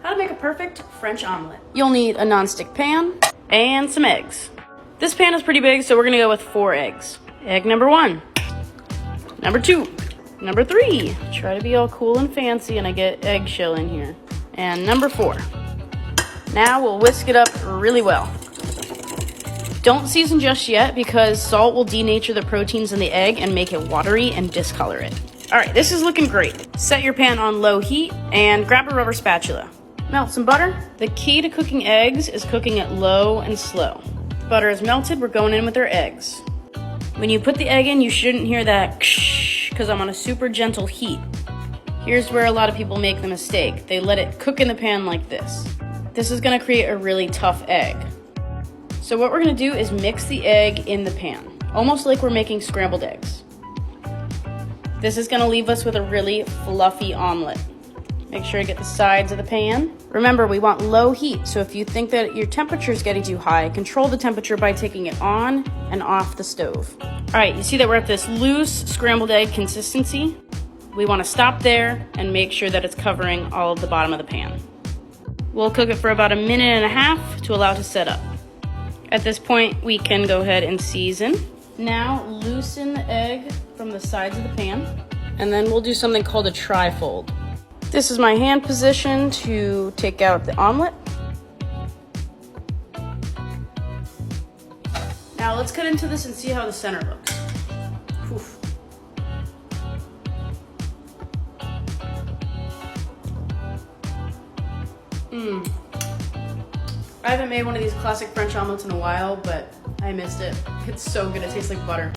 How to make a perfect French omelet. You'll need a nonstick pan and some eggs. This pan is pretty big, so we're gonna go with 4 eggs. Egg number 1, number 2, number 3. Try to be all cool and fancy and I get eggshell in here. And number 4. Now we'll whisk it up really well. Don't season just yet because salt will denature the proteins in the egg and make it watery and discolor it. All right, this is looking great. Set your pan on low heat and grab a rubber spatula. Melt some butter. The key to cooking eggs is cooking it low and slow. Butter is melted, we're going in with our eggs. When you put the egg in, you shouldn't hear that ksh because I'm on a super gentle heat. Here's where a lot of people make the mistake. They let it cook in the pan like this. This is gonna create a really tough egg. So what we're gonna do is mix the egg in the pan, almost like we're making scrambled eggs. This is gonna leave us with a really fluffy omelet. Make sure to get the sides of the pan. Remember, we want low heat, so if you think that your temperature is getting too high, control the temperature by taking it on and off the stove. All right, you see that we're at this loose scrambled egg consistency. We wanna stop there and make sure that it's covering all of the bottom of the pan. We'll cook it for about 1.5 minutes to allow it to set up. At this point, we can go ahead and season. Now, loosen the egg from the sides of the pan, and then we'll do something called a tri-fold. This is my hand position to take out the omelet. Now let's cut into this and see how the center looks. Oof. I haven't made one of these classic French omelets in a while, but I missed it. It's so good, it tastes like butter.